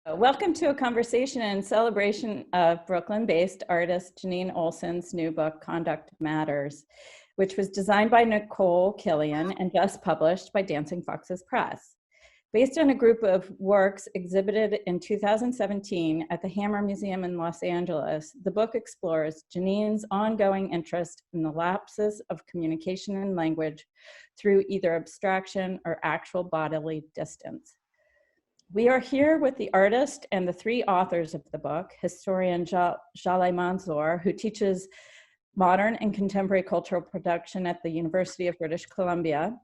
Welcome to a conversation in celebration of Brooklyn-based artist Jeanine Oleson's new book, Conduct Matters, which was designed by Nicole Killian and just published by Dancing Foxes Press. Based on a group of works exhibited in 2017 at the Hammer Museum in Los Angeles, the book explores Jeanine's ongoing interest in the lapses of communication and language through either abstraction or actual bodily distance. We are here with the artist and the three authors of the book, historian Jaleh Mansoor, who teaches modern and contemporary cultural production at the University of British Columbia,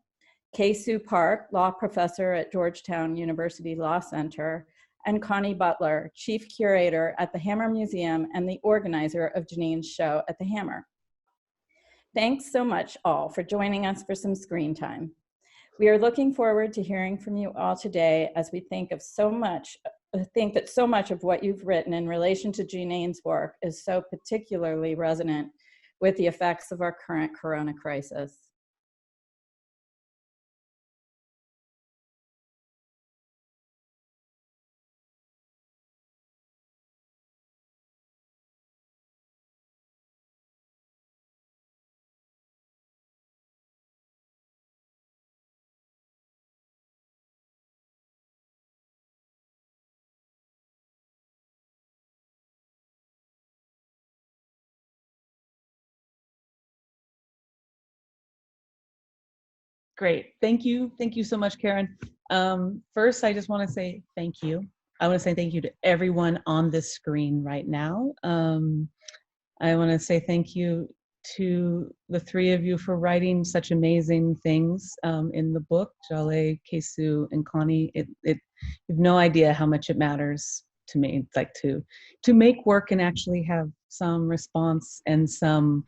Kay-Sue Park, law professor at Georgetown University Law Center, and Connie Butler, chief curator at the Hammer Museum and the organizer of Jeanine's show at the Hammer. Thanks so much all for joining us for some screen time. We are looking forward to hearing from you all today as we think that so much of what you've written in relation to Jeanine's work is so particularly resonant with the effects of our current corona crisis. Great, thank you so much, Karen. First, I just want to say thank you. I want to say thank you to everyone on this screen right now. I want to say thank you to the three of you for writing such amazing things in the book, Jaleh, Kay-Sue, and Connie. You have no idea how much it matters to me, like to make work and actually have some response and someone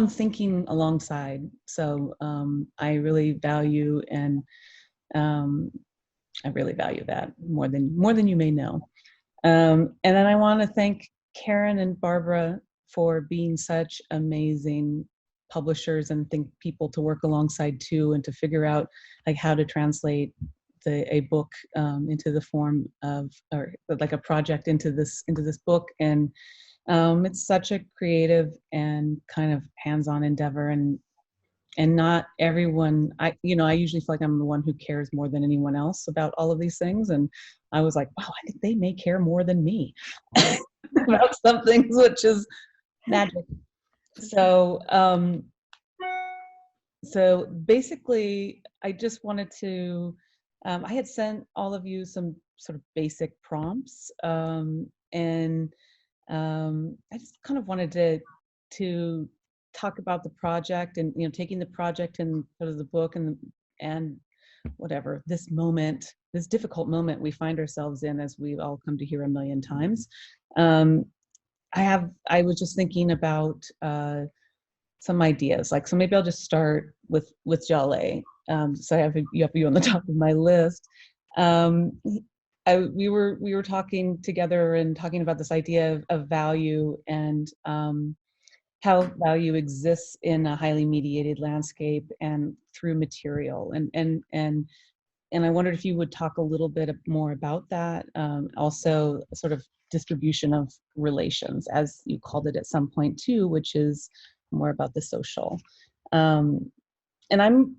thinking alongside. So I really value that more than you may know. And then I want to thank Karen and Barbara for being such amazing publishers and people to work alongside too, and to figure out like how to translate a book into the form of, or like a project into this book. And it's such a creative and kind of hands-on endeavor, and not everyone, I usually feel like I'm the one who cares more than anyone else about all of these things. And I was like, wow, I think they may care more than me about some things, which is magic. So, so basically, I just wanted to, I had sent all of you some sort of basic prompts, and I just kind of wanted to talk about the project, and taking the project and sort of the book and whatever this difficult moment we find ourselves in, as we've all come to hear a million times. I was just thinking about some ideas, so maybe I'll just start with Jaleh. So I have you on the top of my list. We were talking together and talking about this idea of value, and how value exists in a highly mediated landscape and through material. And I wondered if you would talk a little bit more about that. Also, sort of distribution of relations, as you called it at some point too, which is more about the social. And I'm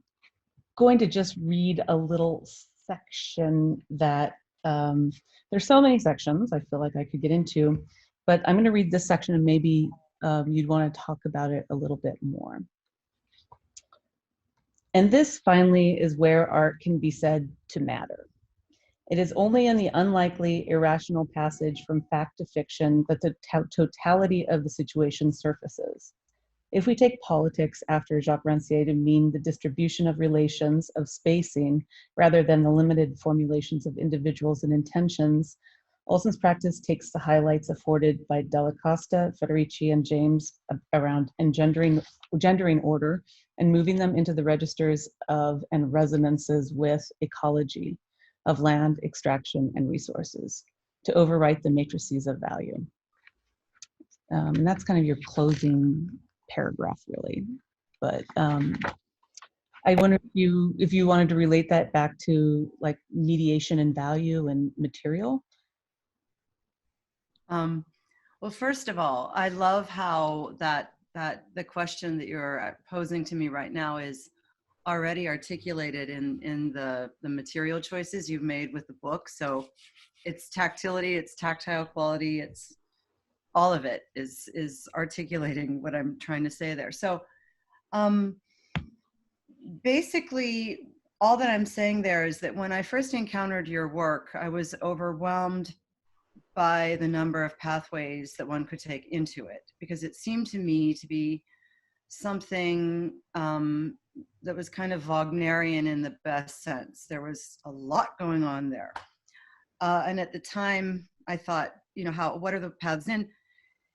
going to just read a little section that, there's so many sections I feel like I could get into, but I'm going to read this section, and maybe you'd want to talk about it a little bit more. And this finally is where art can be said to matter. It is only in the unlikely, irrational passage from fact to fiction that the totality of the situation surfaces. If we take politics after Jacques Rancière to mean the distribution of relations, of spacing, rather than the limited formulations of individuals and intentions, Olson's practice takes the highlights afforded by Della Costa, Federici, and James around engendering order and moving them into the registers of and resonances with ecology of land, extraction, and resources to overwrite the matrices of value. And that's kind of your closing paragraph, really. But I wonder if you wanted to relate that back to like mediation and value and material. Well, first of all, I love how that the question that you're posing to me right now is already articulated in the material choices you've made with the book. So it's tactility, it's tactile quality, it's all of it is articulating what I'm trying to say there. So basically, all that I'm saying there is that when I first encountered your work, I was overwhelmed by the number of pathways that one could take into it, because it seemed to me to be something that was kind of Wagnerian in the best sense. There was a lot going on there. And at the time, I thought, you know, what are the paths in?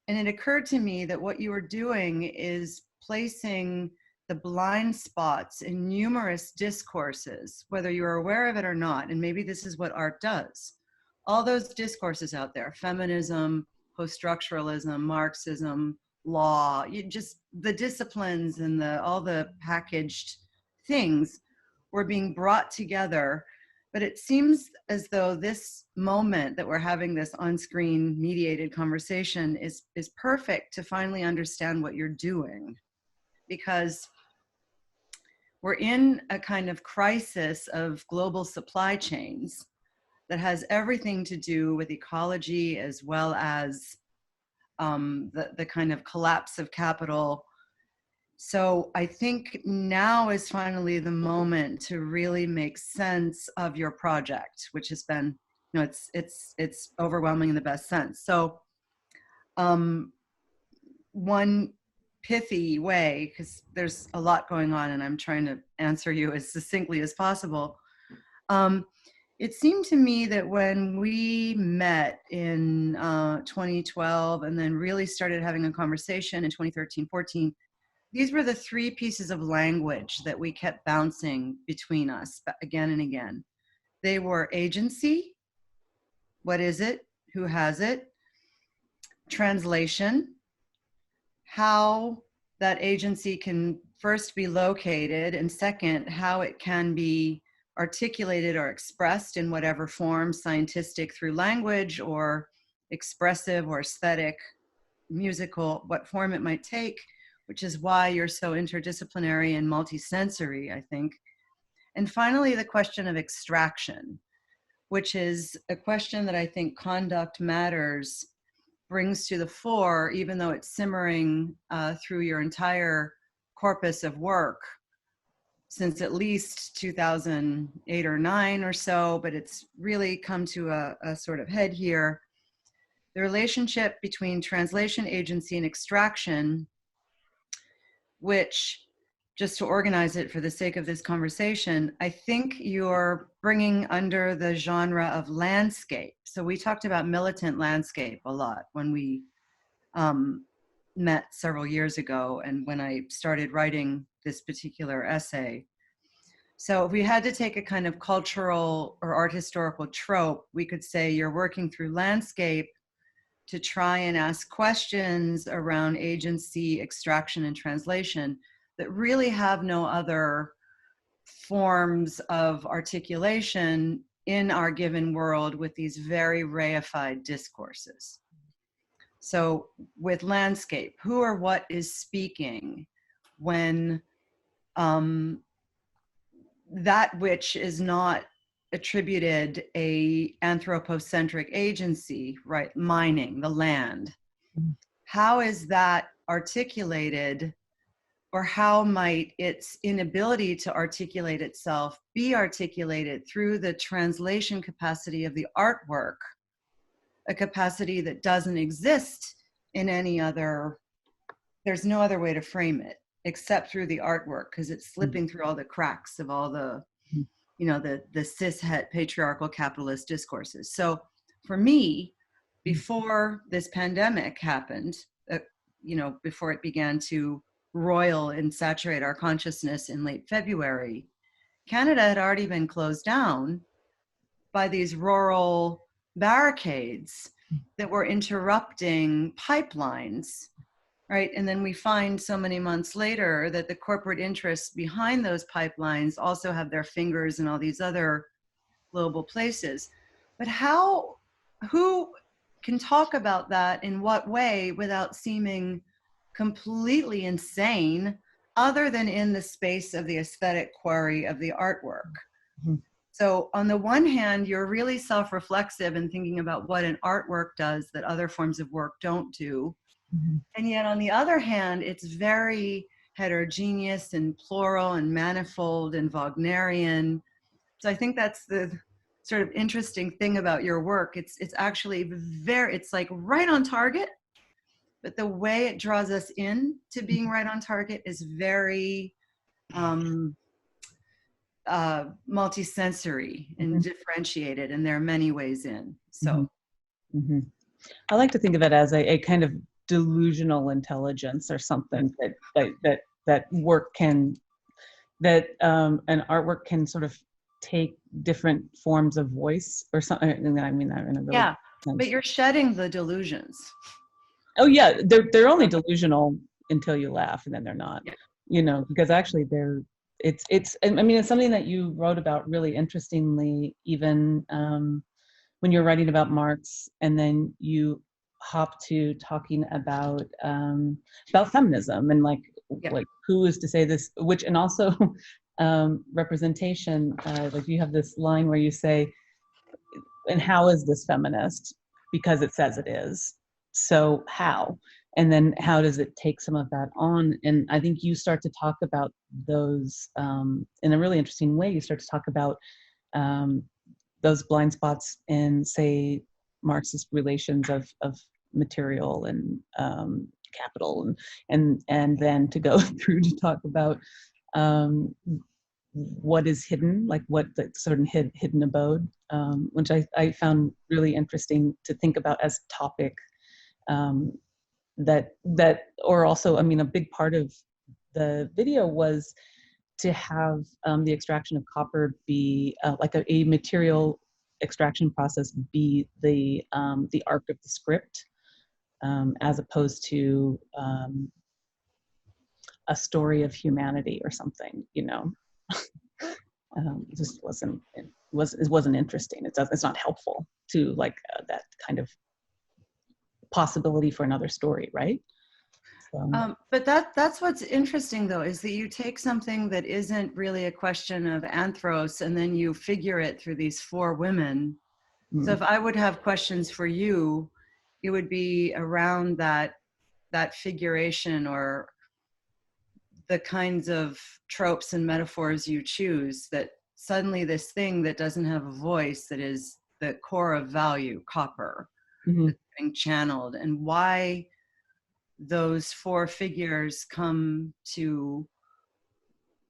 And it occurred to me that what you were doing is placing the blind spots in numerous discourses, whether you're aware of it or not. And maybe this is what art does. All those discourses out there, feminism, post-structuralism, Marxism, law, just the disciplines and all the packaged things were being brought together. But it seems as though this moment that we're having this on-screen mediated conversation is perfect to finally understand what you're doing, because we're in a kind of crisis of global supply chains that has everything to do with ecology, as well as the kind of collapse of capital. So I think now is finally the moment to really make sense of your project, which has been, you know, it's overwhelming in the best sense. So one pithy way, because there's a lot going on and I'm trying to answer you as succinctly as possible. It seemed to me that when we met in 2012 and then really started having a conversation in 2013-14, these were the three pieces of language that we kept bouncing between us again and again. They were agency, what is it, who has it, translation, how that agency can first be located, and second, how it can be articulated or expressed in whatever form, scientific through language or expressive or aesthetic, musical, what form it might take, which is why you're so interdisciplinary and multisensory, I think. And finally, the question of extraction, which is a question that I think Conduct Matters brings to the fore, even though it's simmering through your entire corpus of work since at least 2008 or 9 or so, but it's really come to a sort of head here. The relationship between translation, agency, and extraction, which, just to organize it for the sake of this conversation, I think you're bringing under the genre of landscape. So we talked about militant landscape a lot when we met several years ago and when I started writing this particular essay. So if we had to take a kind of cultural or art historical trope, we could say you're working through landscape to try and ask questions around agency, extraction, and translation that really have no other forms of articulation in our given world with these very reified discourses. So with landscape, who or what is speaking when that which is not attributed a anthropocentric agency, right? Mining, the land. How is that articulated, or how might its inability to articulate itself be articulated through the translation capacity of the artwork, a capacity that doesn't exist in any other, there's no other way to frame it except through the artwork, because it's slipping through all the cracks of all the, you know, the cis-het patriarchal capitalist discourses. So for me, before this pandemic happened, you know, before it began to roil and saturate our consciousness in late February, Canada had already been closed down by these rural barricades that were interrupting pipelines right? And then we find so many months later that the corporate interests behind those pipelines also have their fingers in all these other global places. But who can talk about that in what way without seeming completely insane, other than in the space of the aesthetic query of the artwork? Mm-hmm. So on the one hand, you're really self-reflexive and thinking about what an artwork does that other forms of work don't do. Mm-hmm. And yet on the other hand, it's very heterogeneous and plural and manifold and Wagnerian. So I think that's the sort of interesting thing about your work. It's actually it's like right on target, but the way it draws us in to being right on target is very multisensory and differentiated, and there are many ways in. So mm-hmm. I like to think of it as a kind of delusional intelligence or something that work can, that an artwork can sort of take different forms of voice or something. I mean that in a really yeah, sense. but you're shedding the delusions. Oh yeah, they're only delusional until you laugh, and then they're not. Yeah. You know, because actually it's I mean, it's something that you wrote about really interestingly, even when you're writing about Marx, and then you hop to talking about feminism and like who is to say this, which, and also representation. Like you have this line where you say, and how is this feminist? Because it says it is. So how? And then how does it take some of that on? And I think you start to talk about those in a really interesting way. You start to talk about those blind spots in, say, Marxist relations of material and capital, and then to go through to talk about what is hidden, like what the sort of hidden abode, which I found really interesting to think about as a topic. That or also, I mean, a big part of the video was to have the extraction of copper be like a material extraction process be the arc of the script, as opposed to a story of humanity or something, you know. It just wasn't interesting. It's not helpful to like that kind of possibility for another story, right? So. But that's what's interesting, though, is that you take something that isn't really a question of anthros, and then you figure it through these four women. So if I would have questions for you, it would be around that figuration, or the kinds of tropes and metaphors you choose, that suddenly this thing that doesn't have a voice, that is the core of value, copper, that's being channeled, and why those four figures come to,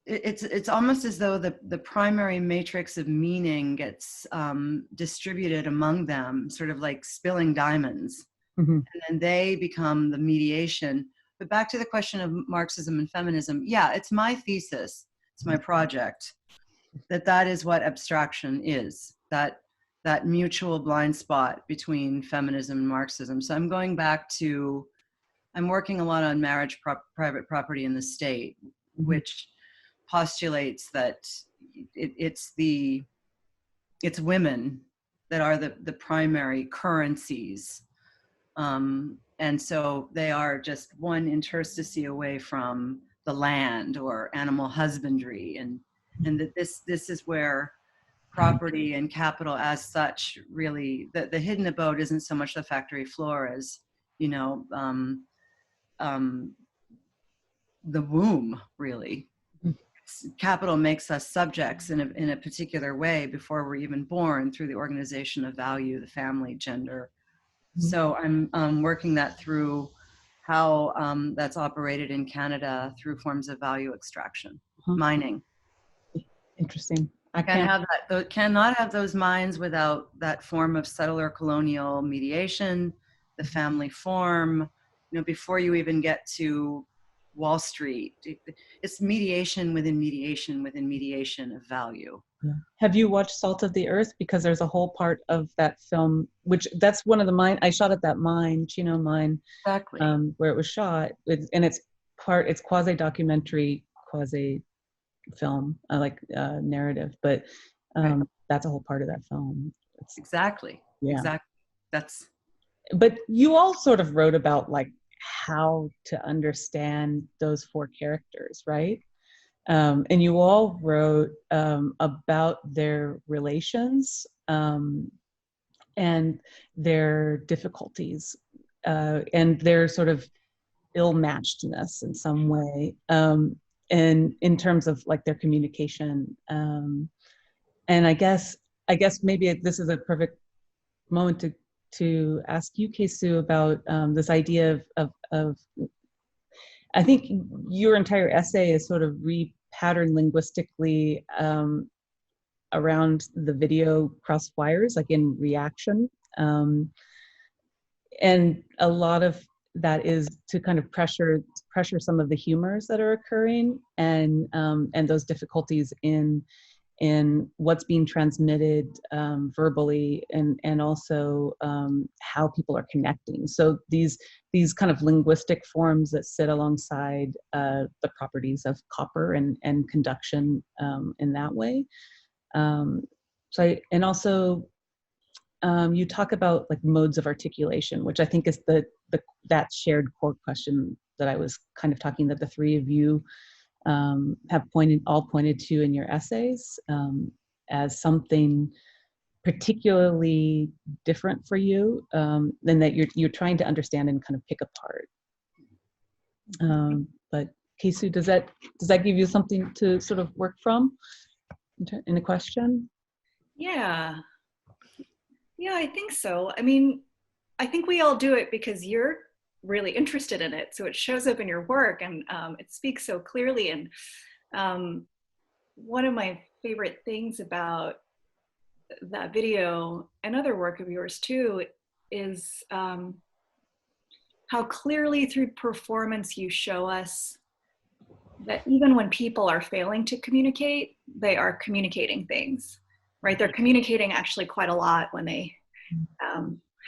it's almost as though the primary matrix of meaning gets distributed among them, sort of like spilling diamonds, and then they become the mediation. But back to the question of Marxism and feminism, yeah, it's my thesis, it's my project, that is what abstraction is, that mutual blind spot between feminism and Marxism. So I'm going back to, I'm working a lot on marriage, private property in the state, which postulates that it's women that are the primary currencies. And so they are just one interstice away from the land or animal husbandry. And that this is where property and capital as such, really, the hidden abode isn't so much the factory floor as, you know, the womb, really. Capital makes us subjects in a particular way before we're even born, through the organization of value, the family, gender. So I'm working that through how that's operated in Canada through forms of value extraction, mining. Interesting. I cannot have those mines without that form of settler colonial mediation, the family form. You know, before you even get to Wall Street. It's mediation within mediation within mediation of value. Yeah. Have you watched Salt of the Earth? Because there's a whole part of that film, which that's one of the mine, I shot at that mine, Chino mine, Exactly. where it was shot. And it's quasi-documentary, quasi-film, narrative, but Right. that's a whole part of that film. Exactly. Yeah. Exactly. That's. But you all sort of wrote about like how to understand those four characters, right? And you all wrote about their relations and their difficulties and their sort of ill-matchedness in some way, and in terms of like their communication. And I guess maybe this is a perfect moment to ask you, Kesu, about this idea of I think your entire essay is sort of repatterned linguistically around the video cross wires, like in reaction. And a lot of that is to kind of pressure some of the humors that are occurring and those difficulties in what's being transmitted verbally and also how people are connecting. So these kind of linguistic forms that sit alongside the properties of copper and conduction in that way. And also you talk about like modes of articulation, which I think is that shared core question that I was kind of talking, that the three of you have pointed to in your essays as something particularly different for you, than that you're trying to understand and kind of pick apart. But Kesu, does that give you something to sort of work from in a question? Yeah, I think so. I mean, I think we all do it because you're really interested in it. So it shows up in your work and it speaks so clearly. And one of my favorite things about that video and other work of yours too is how clearly through performance you show us that even when people are failing to communicate, they are communicating things, right? They're communicating actually quite a lot when they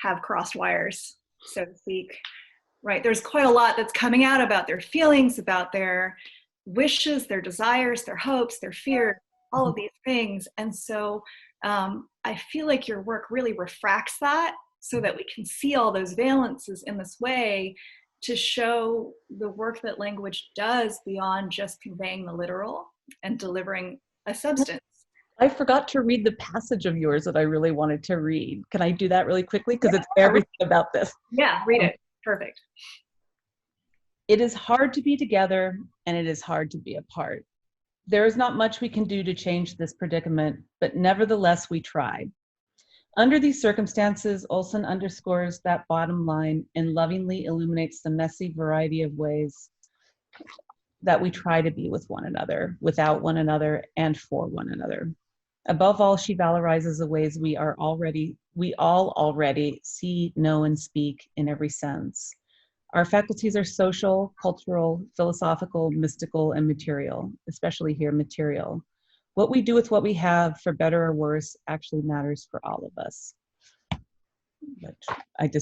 have crossed wires, so to speak, right? There's quite a lot that's coming out about their feelings, about their wishes, their desires, their hopes, their fears, all of these things. And so I feel like your work really refracts that so that we can see all those valences in this way to show the work that language does beyond just conveying the literal and delivering a substance. I forgot to read the passage of yours that I really wanted to read. Can I do that really quickly? Because it's everything about this. Yeah, read it. Perfect. It is hard to be together and it is hard to be apart. There is not much we can do to change this predicament, but nevertheless we try. Under these circumstances, Oleson underscores that bottom line and lovingly illuminates the messy variety of ways that we try to be with one another, without one another, and for one another. Above all, she valorizes the ways we all already see, know, and speak in every sense. Our faculties are social, cultural, philosophical, mystical, and material, especially here, material. What we do with what we have, for better or worse, actually matters for all of us. But all of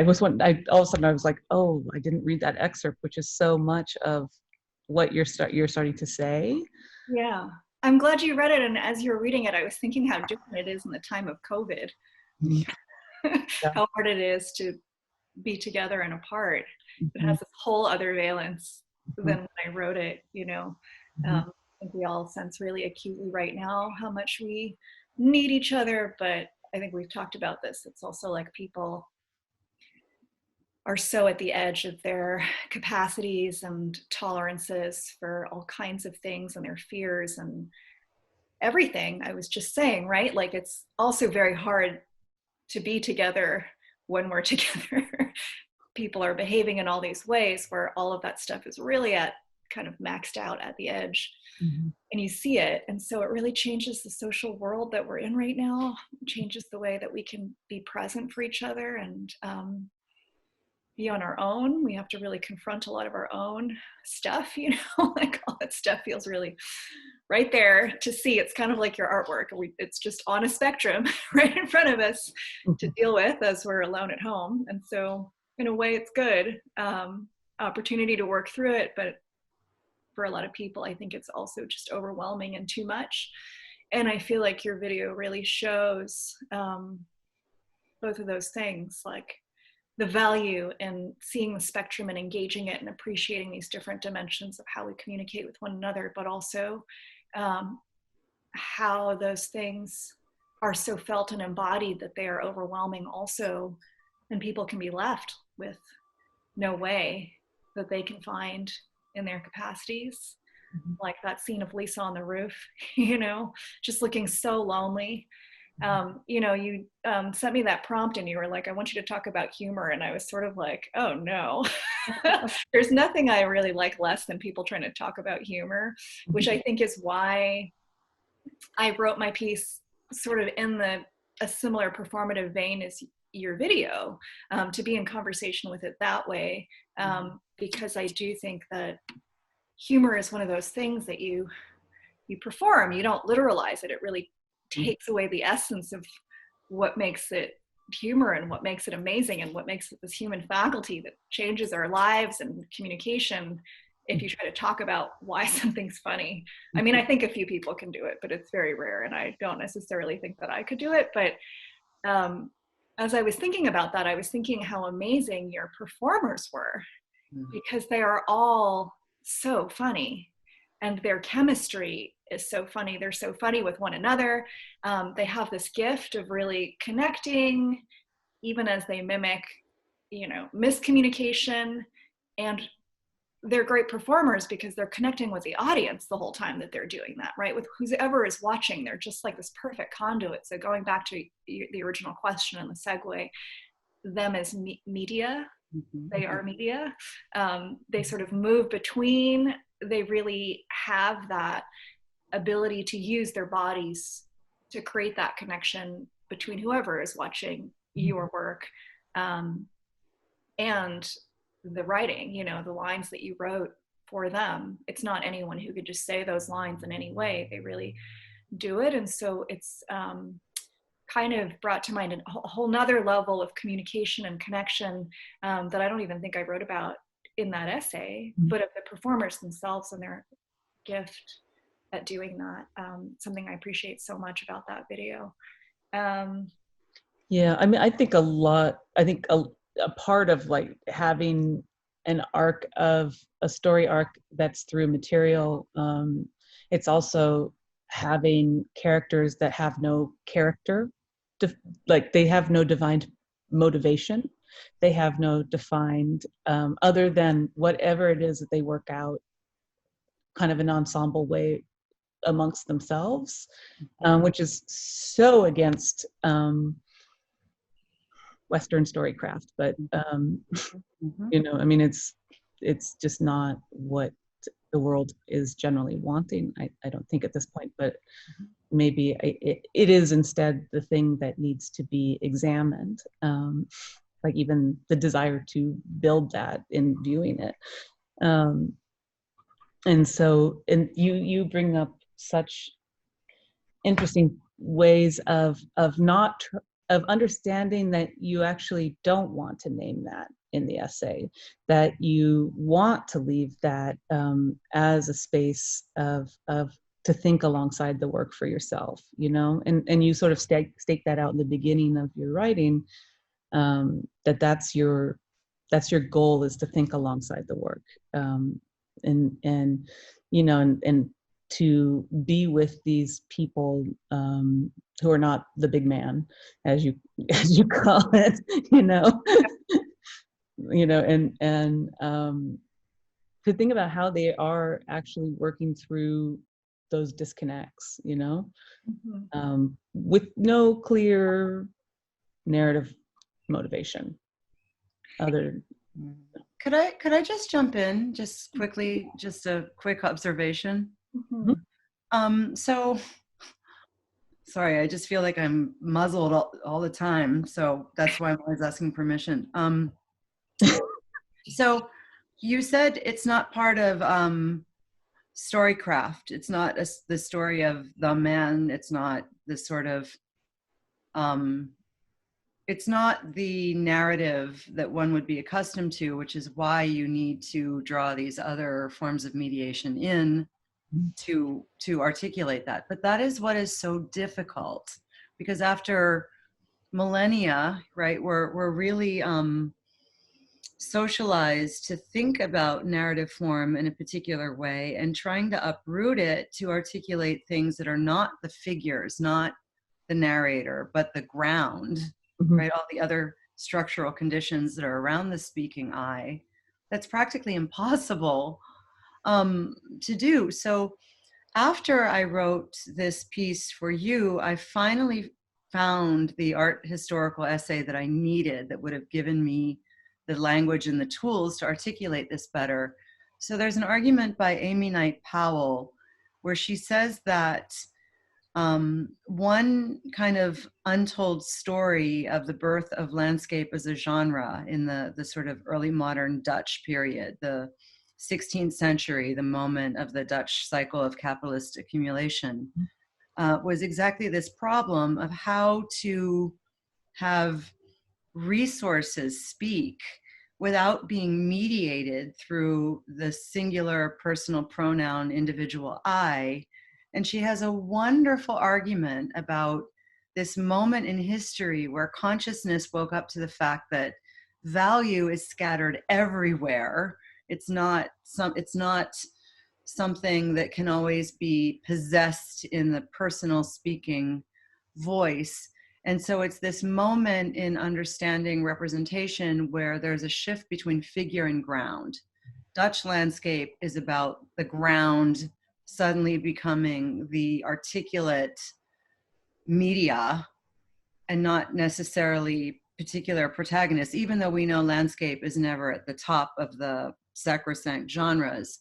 a sudden I was like, oh, I didn't read that excerpt, which is so much of what you're starting to say. Yeah, I'm glad you read it. And as you were reading it, I was thinking how different it is in the time of COVID. How hard it is to be together and apart. It has this whole other valence than when I wrote it, you know. I think we all sense really acutely right now how much we need each other, but I think we've talked about this. It's also like people are so at the edge of their capacities and tolerances for all kinds of things and their fears and everything. I was just saying, right? Like it's also very hard to be together when we're together. People are behaving in all these ways where all of that stuff is really at kind of maxed out at the edge. And you see it. And so it really changes the social world that we're in right now, it changes the way that we can be present for each other. And be on our own. We have to really confront a lot of our own stuff, you know, like all that stuff feels really right there to see. It's kind of like your artwork. It's just on a spectrum right in front of us to deal with as we're alone at home. And so in a way it's good, opportunity to work through it. But for a lot of people, I think it's also just overwhelming and too much. And I feel like your video really shows both of those things, like the value in seeing the spectrum and engaging it and appreciating these different dimensions of how we communicate with one another, but also how those things are so felt and embodied that they are overwhelming also, and people can be left with no way that they can find in their capacities. Mm-hmm. Like that scene of Lisa on the roof, you know, just looking so lonely. You know, you sent me that prompt and you were like, I want you to talk about humor. And I was sort of like, oh no, there's nothing I really like less than people trying to talk about humor, which I think is why I wrote my piece sort of in a similar performative vein as your video, to be in conversation with it that way, because I do think that humor is one of those things that you perform. You don't literalize it. It really takes away the essence of what makes it humor and what makes it amazing and what makes it this human faculty that changes our lives and communication if you try to talk about why something's funny. I mean, I think a few people can do it, but it's very rare, and I don't necessarily think that I could do it. But as I was thinking about that, I was thinking how amazing your performers were, because they are all so funny and their chemistry is so funny. They're so funny with one another. They have this gift of really connecting, even as they mimic, you know, miscommunication. And they're great performers because they're connecting with the audience the whole time that they're doing that, right? With whoever is watching, they're just like this perfect conduit. So going back to the original question and the segue, them as media, they are media. They sort of move between, they really have that ability to use their bodies to create that connection between whoever is watching your work and the writing, you know, the lines that you wrote for them. It's not anyone who could just say those lines in any way. They really do it. And so it's kind of brought to mind a whole nother level of communication and connection that I don't even think I wrote about in that essay, but of the performers themselves and their gift at doing that. Something I appreciate so much about that video. Yeah, I mean, I think a part of like having an arc of a story arc that's through material, it's also having characters that have no character, like they have no defined motivation. They have no defined, other than whatever it is that they work out kind of an ensemble way amongst themselves, which is so against Western storycraft, but you know, I mean, it's just not what the world is generally wanting. I don't think at this point, but maybe it is instead the thing that needs to be examined. Like even the desire to build that in viewing it. And so, and you bring up such interesting ways of understanding that you actually don't want to name that in the essay, that you want to leave that as a space of to think alongside the work for yourself, you know, and you sort of stake that out in the beginning of your writing, that's your goal, is to think alongside the work, and you know, and to be with these people who are not the big man, as you call it, you know, you know, and to think about how they are actually working through those disconnects, you know, with no clear narrative motivation. Could I just jump in just quickly, just a quick observation? So sorry, I just feel like I'm muzzled all the time, so that's why I'm always asking permission. So you said it's not part of storycraft. It's not the story of the man. It's not the sort of, it's not the narrative that one would be accustomed to, which is why you need to draw these other forms of mediation in to articulate that. But that is what is so difficult, because after millennia, right, we're really socialized to think about narrative form in a particular way, and trying to uproot it to articulate things that are not the figures, not the narrator, but the ground, right? All the other structural conditions that are around the speaking I. That's practically impossible to do. So after I wrote this piece for you, I finally found the art historical essay that I needed, that would have given me the language and the tools to articulate this better. So there's an argument by Amy Knight Powell where she says that one kind of untold story of the birth of landscape as a genre in the sort of early modern Dutch period, the 16th century, the moment of the Dutch cycle of capitalist accumulation, was exactly this problem of how to have resources speak without being mediated through the singular personal pronoun individual I. And she has a wonderful argument about this moment in history where consciousness woke up to the fact that value is scattered everywhere. It's not something that can always be possessed in the personal speaking voice. And so it's this moment in understanding representation where there's a shift between figure and ground. Dutch landscape is about the ground suddenly becoming the articulate media and not necessarily particular protagonists, even though we know landscape is never at the top of the sacrosanct genres.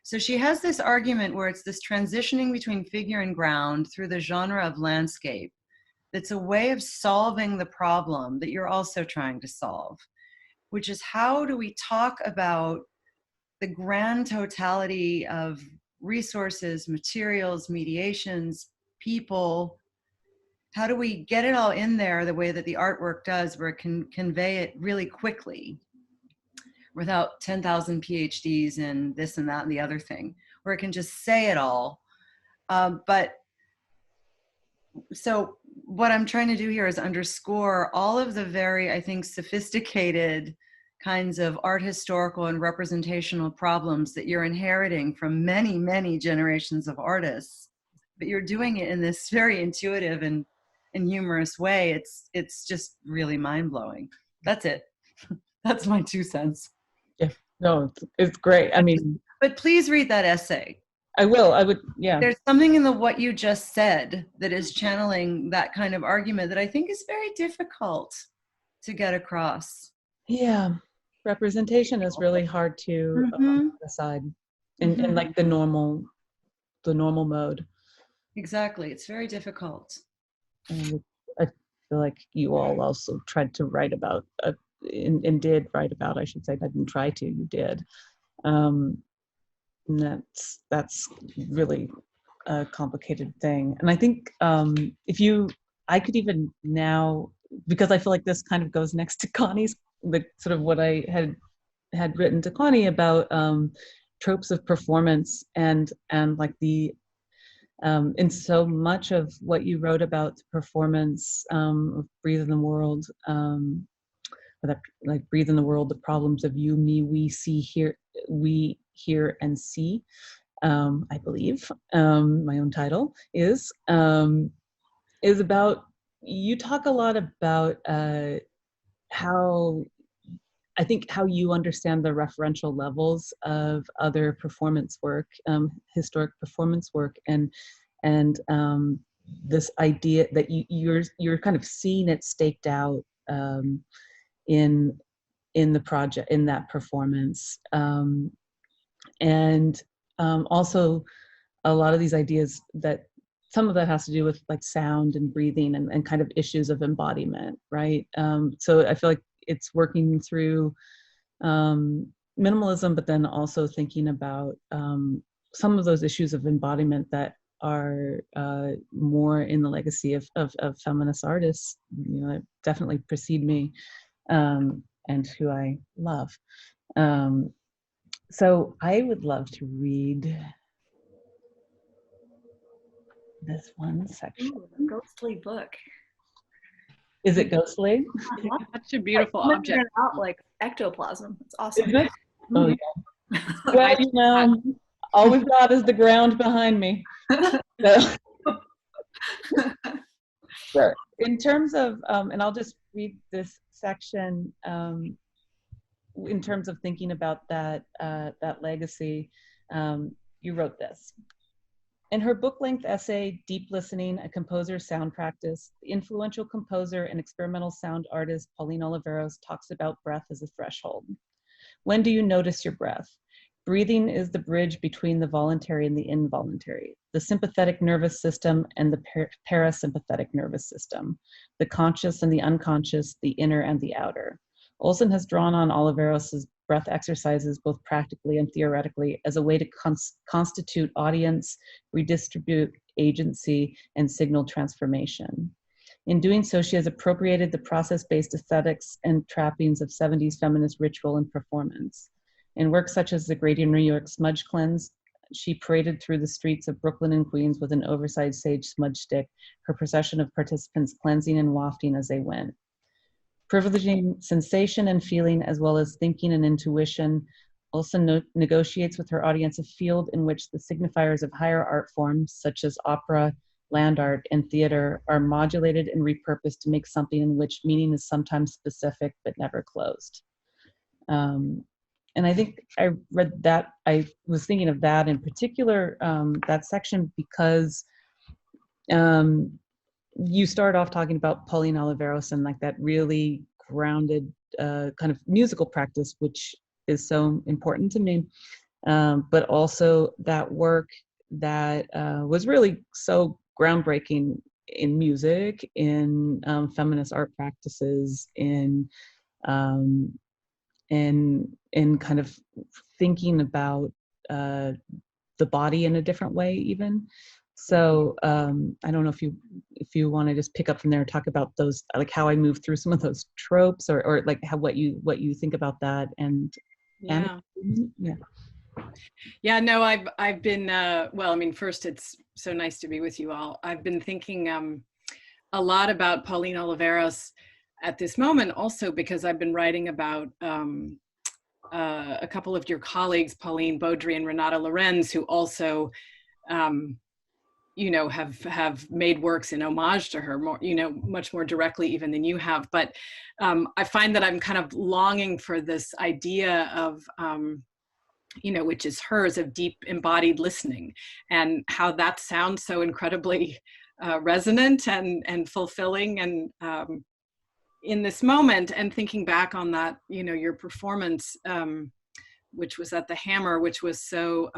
So she has this argument where it's this transitioning between figure and ground through the genre of landscape. That's a way of solving the problem that you're also trying to solve, which is how do we talk about the grand totality of resources, materials, mediations, people? How do we get it all in there the way that the artwork does, where it can convey it really quickly without 10,000 PhDs in this and that and the other thing, where it can just say it all. But so what I'm trying to do here is underscore all of the very, I think, sophisticated kinds of art historical and representational problems that you're inheriting from many, many generations of artists, but you're doing it in this very intuitive and humorous way. It's just really mind-blowing. That's it. That's my 2 cents. Yeah, no, it's great. I mean, but please read that essay. I will. I would. Yeah. There's something in what you just said that is channeling that kind of argument that I think is very difficult to get across. Yeah, representation is really hard to decide in like the normal mode. Exactly, it's very difficult. And I feel like you all also tried to write about and did write about. I should say, I didn't try to. You did. And that's really a complicated thing. And I think I could even now, because I feel like this kind of goes next to Connie's, the sort of what I had written to Connie about tropes of performance and like the in so much of what you wrote about the performance of Breathe in the World, like Breathe in the World, the problems of you, me, we, see, hear, we hear and see, I believe my own title is about, you talk a lot about how you understand the referential levels of other performance work, historic performance work, and this idea that you're kind of seeing it staked out in the project, in that performance, and also a lot of these ideas that some of that has to do with like sound and breathing and kind of issues of embodiment, right? So I feel like it's working through minimalism, but then also thinking about some of those issues of embodiment that are more in the legacy of feminist artists, you know, that definitely precede me, and who I love. So I would love to read this one section. Ooh, a ghostly book. Is it ghostly? Such a beautiful Like, object. out like ectoplasm. It's awesome. Is it? Oh yeah. Well, you know, all we've got is the ground behind me. So, so in terms of, and I'll just read this section, in terms of thinking about that, that legacy, you wrote this. In her book-length essay, Deep Listening, A Composer's Sound Practice, the influential composer and experimental sound artist Pauline Oliveros talks about breath as a threshold. When do you notice your breath? Breathing is the bridge between the voluntary and the involuntary, the sympathetic nervous system and the parasympathetic nervous system, the conscious and the unconscious, the inner and the outer. Olson has drawn on Oliveros's breath exercises both practically and theoretically as a way to constitute audience, redistribute agency, and signal transformation. In doing so, she has appropriated the process-based aesthetics and trappings of 70s feminist ritual and performance. In works such as the Great New York Smudge Cleanse, she paraded through the streets of Brooklyn and Queens with an oversized sage smudge stick, her procession of participants cleansing and wafting as they went. Privileging sensation and feeling as well as thinking and intuition, Olson negotiates with her audience a field in which the signifiers of higher art forms, such as opera, land art, and theater, are modulated and repurposed to make something in which meaning is sometimes specific but never closed. And I think I read that, I was thinking of that in particular, that section, because you start off talking about Pauline Oliveros and like that really grounded kind of musical practice, which is so important to me, but also that work that was really so groundbreaking in music, in feminist art practices, in kind of thinking about the body in a different way even. So I don't know if you want to just pick up from there and talk about those, like how I move through some of those tropes, or like how what you think about that. And Yeah. yeah. Yeah, no, I've been well, I mean, first, it's so nice to be with you all. I've been thinking a lot about Pauline Oliveros at this moment, also because I've been writing about a couple of your colleagues, Pauline Baudry and Renata Lorenz, who also you know, have made works in homage to her, more, you know, much more directly even than you have. But I find that I'm kind of longing for this idea of, you know, which is hers, of deep embodied listening, and how that sounds so incredibly resonant and fulfilling, and in this moment. And thinking back on that, you know, your performance, which was at the Hammer, which was so,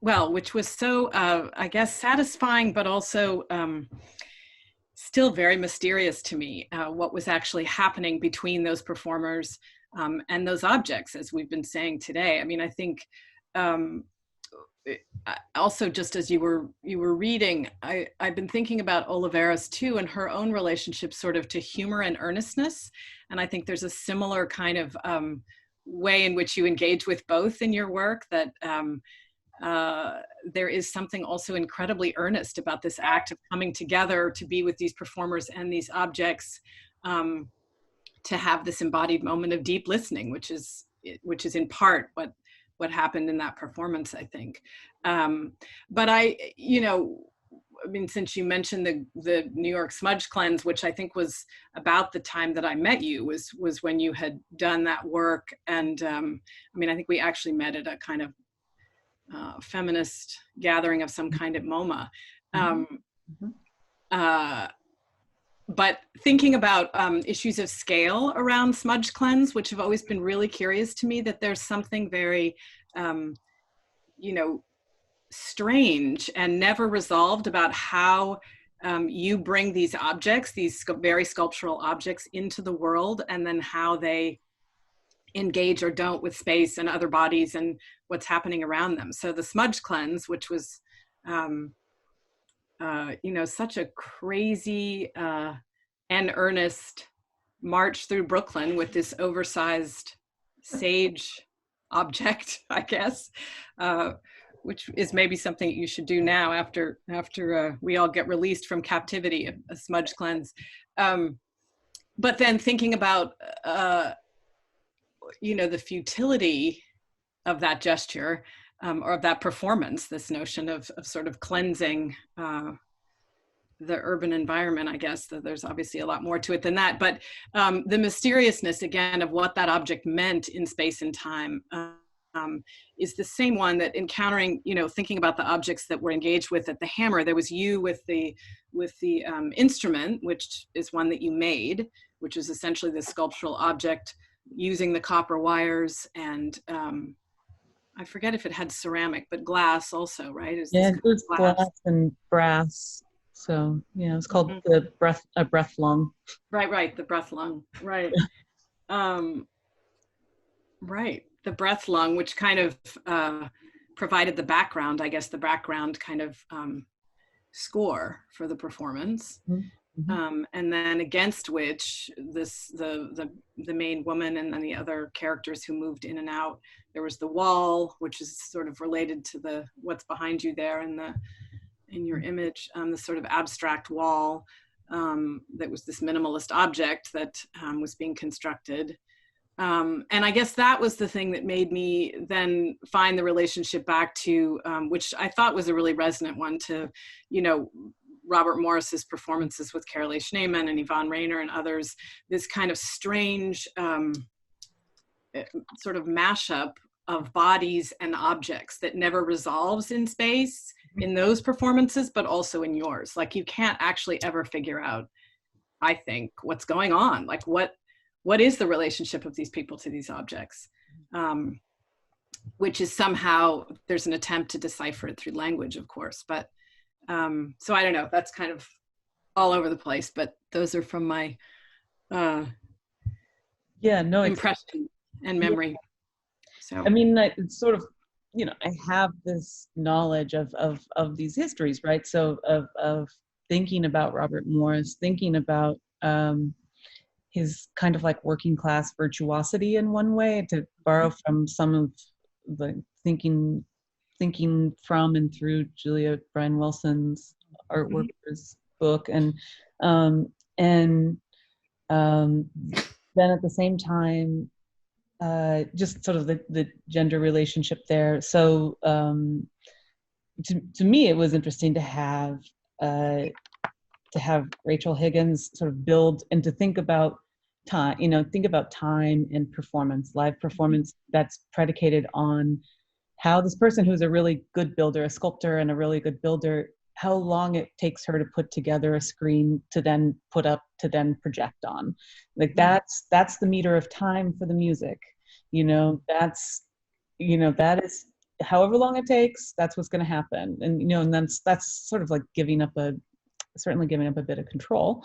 well, which was so, I guess, satisfying, but also still very mysterious to me, what was actually happening between those performers and those objects, as we've been saying today. I mean, I think also, just as you were reading, I've been thinking about Oliveros too, and her own relationship sort of to humor and earnestness. And I think there's a similar kind of way in which you engage with both in your work, that there is something also incredibly earnest about this act of coming together to be with these performers and these objects, to have this embodied moment of deep listening, which is in part what happened in that performance, I think. But you know, I mean, since you mentioned the New York Smudge Cleanse, which I think was about the time that I met you, was when you had done that work. And I mean, I think we actually met at a kind of feminist gathering of some kind at MoMA. But thinking about issues of scale around Smudge Cleanse, which have always been really curious to me, that there's something very, you know, strange and never resolved about how you bring these objects, these very sculptural objects, into the world, and then how they engage or don't with space and other bodies and what's happening around them. So the smudge cleanse, which was, such a crazy and earnest march through Brooklyn with this oversized sage object, I guess, which is maybe something you should do now after we all get released from captivity, a smudge cleanse. But then thinking about, the futility of that gesture, or of that performance, this notion of sort of cleansing the urban environment. I guess that there's obviously a lot more to it than that, but the mysteriousness, again, of what that object meant in space and time is the same one that encountering, thinking about the objects that were engaged with at the Hammer. There was you with the instrument, which is one that you made, which is essentially the sculptural object using the copper wires, and I forget if it had ceramic, but glass also, right? Yeah, it was glass and brass. So yeah, it's called a breath lung. Right, the breath lung. Right. Right, the breath lung, which kind of provided the background, I guess, the background kind of score for the performance. Mm-hmm. And then against which the main woman and then the other characters who moved in and out. There was the wall, which is sort of related to what's behind you there in your image, the sort of abstract wall that was this minimalist object that was being constructed. And I guess that was the thing that made me then find the relationship back to, which I thought was a really resonant one, to, Robert Morris's performances with Carolee Schneemann and Yvonne Rainer and others, this kind of strange sort of mashup of bodies and objects that never resolves in space in those performances, but also in yours. Like, you can't actually ever figure out, I think, what's going on. Like, what is the relationship of these people to these objects? Which is somehow, there's an attempt to decipher it through language, of course, but so I don't know, that's kind of all over the place, but those are from my impression and memory. So I mean, it's sort of, I have this knowledge of these histories, right? So of thinking about Robert Morris, thinking about his kind of like working class virtuosity in one way, to borrow from some of the thinking from and through Julia Bryan Wilson's artworkers book, and then at the same time, just sort of the gender relationship there. So to me, it was interesting to have Rachel Higgins sort of build and to think about time, time and performance, live performance that's predicated on how this person who's a really good builder, a sculptor and a really good builder, how long it takes her to put together a screen to then put up, to then project on. Like that's the meter of time for the music. That is however long it takes, that's what's going to happen. And, and that's sort of like certainly giving up a bit of control.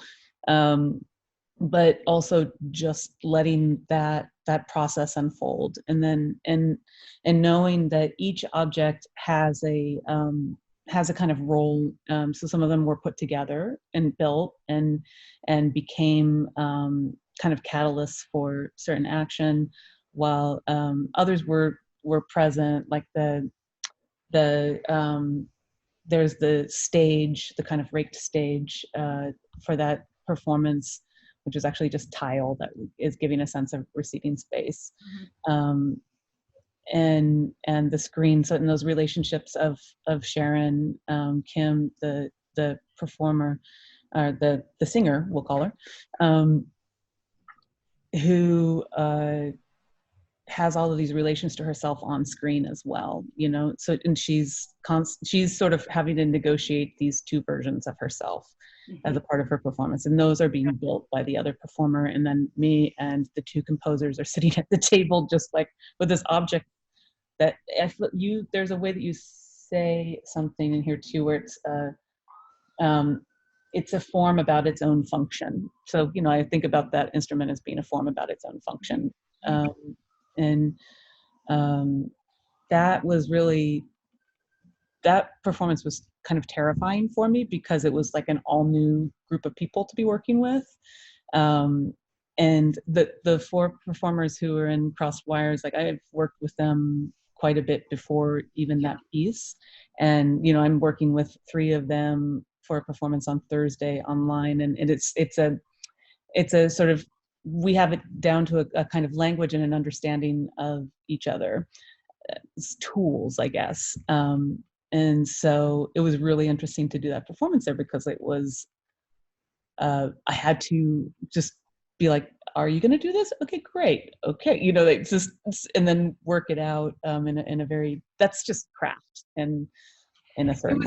But also just letting that process unfold, and then and knowing that each object has a kind of role. So some of them were put together and built and became kind of catalysts for certain action, while others were present, like there's the stage, the kind of raked stage for that performance, which is actually just tile that is giving a sense of receding space. And the screen, so in those relationships of Sharon, Kim, the performer, or the singer, we'll call her, who has all of these relations to herself on screen as well, so, and she's sort of having to negotiate these two versions of herself as a part of her performance, and those are being built by the other performer, and then me and the two composers are sitting at the table just like with this object that there's a way that you say something in here too, where it's it's a form about its own function. So, you know, I think about that instrument as being a form about its own function. And that was really, that performance was kind of terrifying for me because it was like an all new group of people to be working with. And the 4 performers who were in Crossed Wires, like I've worked with them quite a bit before even that piece. And, you know, I'm working with 3 of them for a performance on Thursday online. And it's a sort of, we have it down to a kind of language and an understanding of each other. Tools, I guess. And so it was really interesting to do that performance there because it was, I had to just be like, are you going to do this? Okay, great. Okay. You know, it's just, and then work it out in a very, that's just craft and in a certain.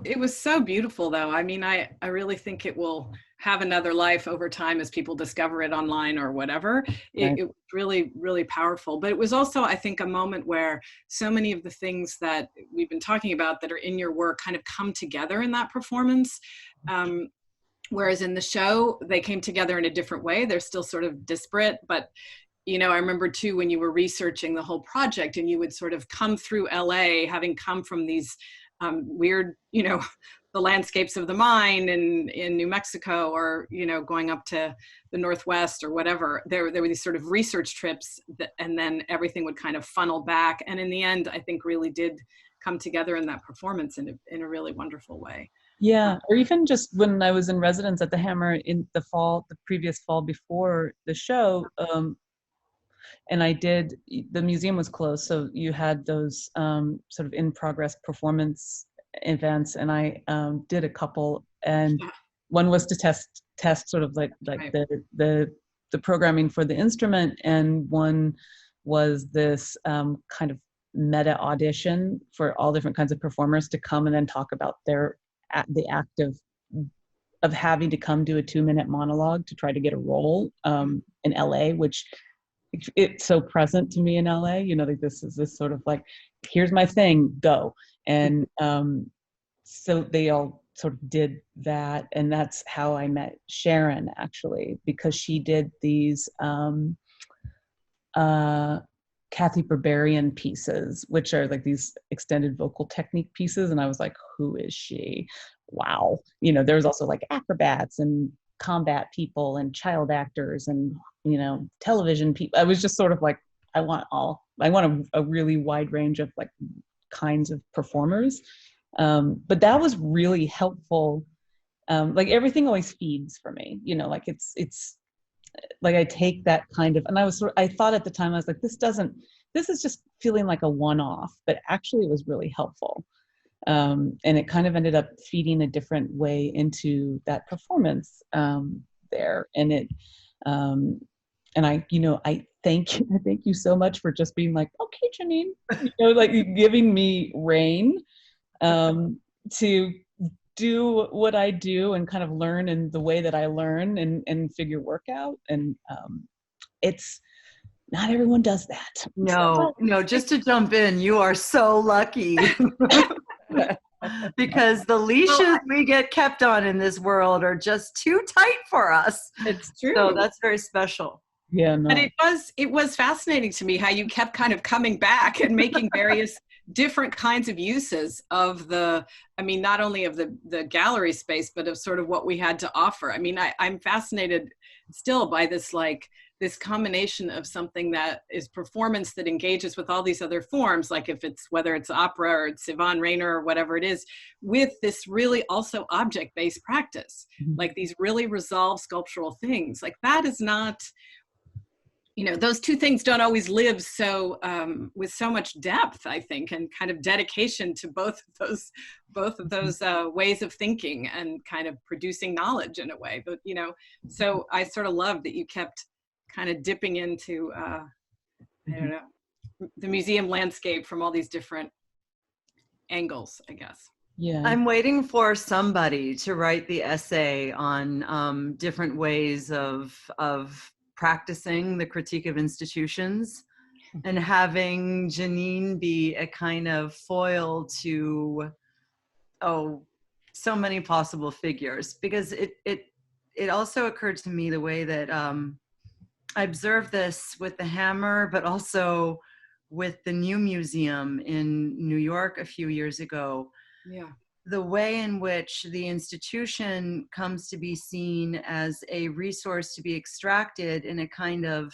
It was so beautiful though. I mean, I really think it will have another life over time as people discover it online or whatever. Right. It was really, really powerful. But it was also, I think, a moment where so many of the things that we've been talking about that are in your work kind of come together in that performance. Whereas in the show, they came together in a different way. They're still sort of disparate, but you know, I remember too, when you were researching the whole project and you would sort of come through LA, having come from these weird, you know, the landscapes of the mine in New Mexico, or, you know, going up to the Northwest or whatever. There were these sort of research trips and then everything would kind of funnel back. And in the end, I think really did come together in that performance in a really wonderful way. Yeah, or even just when I was in residence at the Hammer in the previous fall before the show, and the museum was closed, so you had those sort of in progress performance events, and I did a couple, and one was to test sort of like Right. the programming for the instrument, and one was this kind of meta audition for all different kinds of performers to come and then talk about the act of having to come do a 2-minute monologue to try to get a role in LA, which it's so present to me in LA, you know, like this sort of like, here's my thing, go. And so they all sort of did that. And that's how I met Sharon, actually, because she did these Kathy Berberian pieces, which are like these extended vocal technique pieces. And I was like, who is she? Wow. You know, there's also like acrobats and combat people and child actors and, you know, television people. I was just sort of like, I want a really wide range of like kinds of performers. But that was really helpful. Like everything always feeds for me, you know, like it's like I take that kind of, and I thought at the time, I was like, this is just feeling like a one-off, but actually it was really helpful. And it kind of ended up feeding a different way into that performance there. And it, and I, you know, I thank you so much for just being like, okay, Jeanine, you know, like giving me rein to do what I do and kind of learn in the way that I learn and figure work out. And it's not everyone does that. No, just to jump in, you are so lucky. Because the leashes we get kept on in this world are just too tight for us. It's true. So that's very special. Yeah, no. But it was fascinating to me how you kept kind of coming back and making various different kinds of uses of not only of the gallery space, but of sort of what we had to offer. I mean, I'm fascinated still by this combination of something that is performance that engages with all these other forms, like whether it's opera or it's Yvonne Rainer or whatever it is, with this really also object-based practice, like these really resolved sculptural things. Like that is not, you know, those two things don't always live so with so much depth, I think, and kind of dedication to both of those ways of thinking and kind of producing knowledge in a way. But, you know, so I sort of love that you kept kind of dipping into, I don't know, the museum landscape from all these different angles, I guess. Yeah. I'm waiting for somebody to write the essay on different ways of practicing the critique of institutions, and having Jeanine be a kind of foil to, so many possible figures, because it also occurred to me the way that I observed this with the Hammer, but also with the new museum in New York a few years ago. Yeah. The way in which the institution comes to be seen as a resource to be extracted in a kind of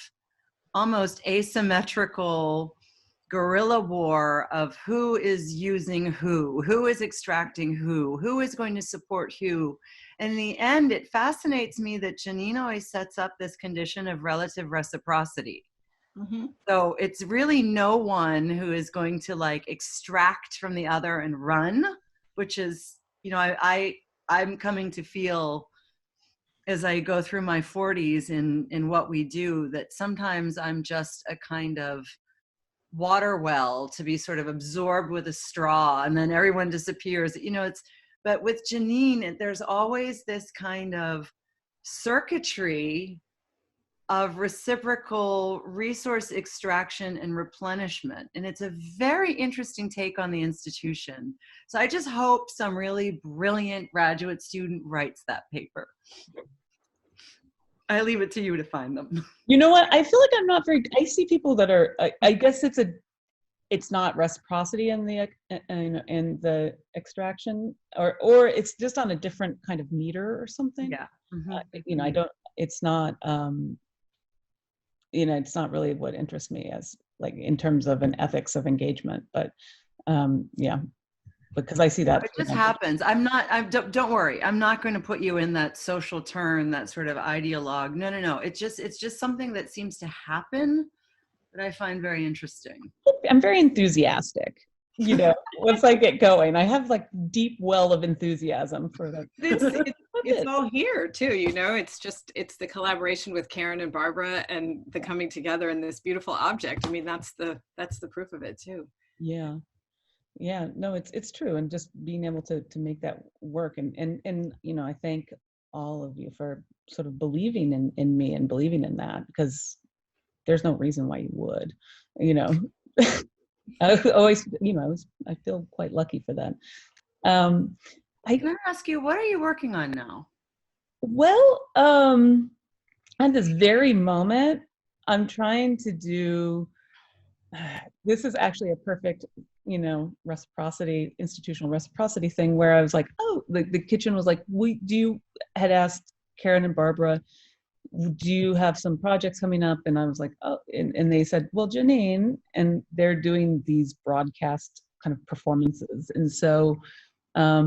almost asymmetrical guerrilla war of who is using who is extracting who is going to support who. And in the end, it fascinates me that Jeanine always sets up this condition of relative reciprocity. Mm-hmm. So it's really no one who is going to like extract from the other and run, which is, you know, I'm coming to feel as I go through my 40s in what we do, that sometimes I'm just a kind of water well to be sort of absorbed with a straw, and then everyone disappears. You know, but with Jeanine, there's always this kind of circuitry of reciprocal resource extraction and replenishment. And it's a very interesting take on the institution. So I just hope some really brilliant graduate student writes that paper. I leave it to you to find them. You know what? I feel like I'm not very, I see people that are, I guess it's not reciprocity in the extraction, or it's just on a different kind of meter or something. Yeah. Mm-hmm. You know, it's not, you know, it's not really what interests me as like in terms of an ethics of engagement, but yeah, because I see that. It just happens. Don't worry. I'm not going to put you in that social turn, that sort of ideologue. No. It's just something that seems to happen that I find very interesting. I'm very enthusiastic, you know, once I get going. I have like deep well of enthusiasm for that. It's all here too, you know. It's the collaboration with Karen and Barbara and the coming together in this beautiful object. I mean, that's the proof of it too. Yeah. No, it's true. And just being able to make that work. And you know, I thank all of you for sort of believing in me and believing in that, because there's no reason why you would, you know. I always, you know, I feel quite lucky for that. Can I ask you, what are you working on now? Well, at this very moment, I'm trying to do, this is actually a perfect, you know, institutional reciprocity thing, where I was like, oh, the kitchen was like, had asked Karen and Barbara, do you have some projects coming up? And I was like, oh, and they said, well, Jeanine, and they're doing these broadcast kind of performances. And so, yeah,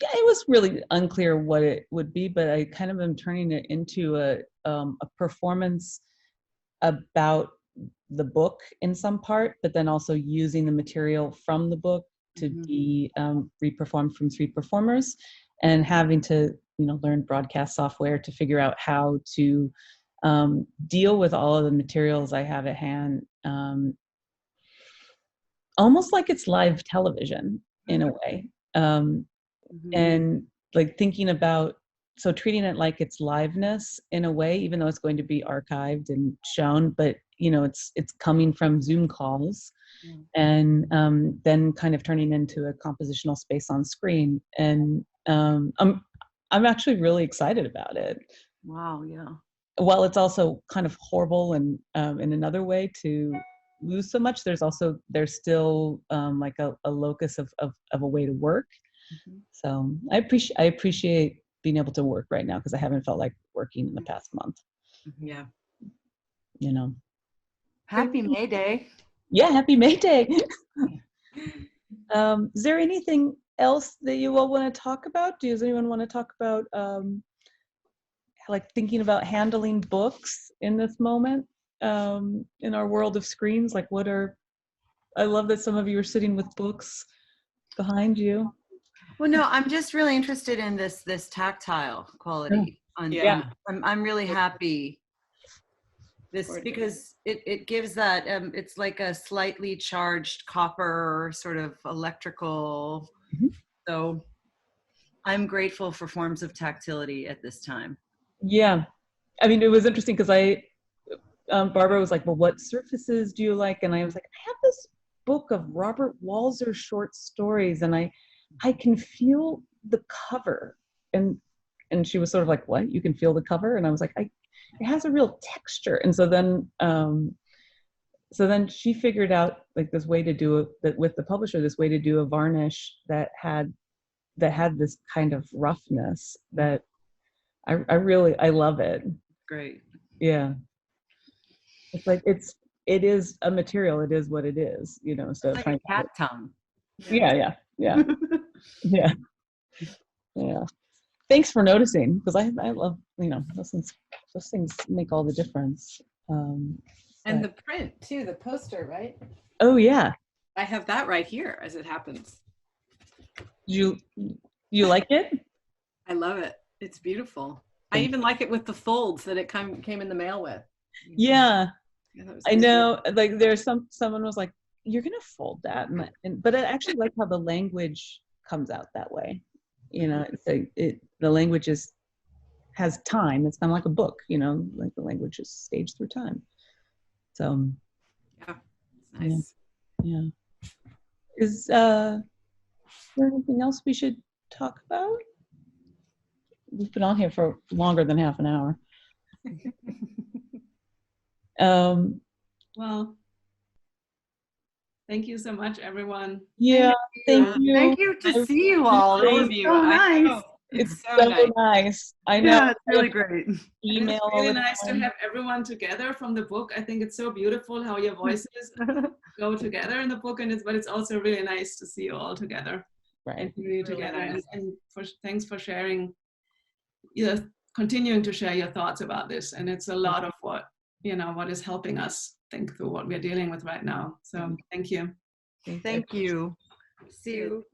it was really unclear what it would be, but I kind of am turning it into a performance about the book in some part, but then also using the material from the book to be reperformed from 3 performers, and having to, you know, learn broadcast software to figure out how to deal with all of the materials I have at hand, almost like it's live television in a way. And like thinking about, so treating it like it's liveness in a way, even though it's going to be archived and shown, but you know, it's coming from Zoom calls, and then kind of turning into a compositional space on screen. And I'm actually really excited about it. Wow, yeah. While it's also kind of horrible and in another way to lose so much, there's still like a locus of a way to work. So I appreciate being able to work right now, because I haven't felt like working in the past month. Yeah. You know. Happy May Day. Yeah, happy May Day. Is there anything else that you all want to talk about? Does anyone want to talk about like thinking about handling books in this moment, in our world of screens? Like I love that some of you are sitting with books behind you. Well, no, I'm just really interested in this tactile quality. I'm really happy because it gives that it's like a slightly charged copper sort of electrical. So I'm grateful for forms of tactility at this time. Yeah, I mean, it was interesting because Barbara was like, well, what surfaces do you like? And I was like, I have this book of Robert Walser's short stories, and I I can feel the cover. And she was sort of like, what? You can feel the cover? And I was like, it has a real texture. And so then she figured out like this way to do it, that with the publisher, this way to do a varnish that had this kind of roughness that I really love it. Great. Yeah. It's like it is a material, it is what it is, you know. So It's like a cat tongue. yeah. Yeah. Thanks for noticing, because I love, you know, those things make all the difference. And the print too, the poster, right? Oh yeah. I have that right here as it happens. You like it? I love it. It's beautiful. I even like it with the folds that it came in the mail with. Yeah. I nice. know, like there's someone was like, you're gonna fold that, but I actually like how the language comes out that way. You know, the language has time. It's kind of like a book, you know, like the language is staged through time. So yeah, it's nice. Yeah. Is there anything else we should talk about? We've been on here for longer than half an hour. Well, thank you so much, everyone. Yeah, thank you. Thank you to see you all. It was so nice. It's so nice. I know. Yeah, it's really great. Email. It's really nice to have everyone together from the book. I think it's so beautiful how your voices go together in the book, but it's also really nice to see you all together. Right. And hear you Really together. nice. And thanks for sharing, continuing to share your thoughts about this. And it's a lot of what is helping us think through what we're dealing with right now. So thank you. Thank you. See you.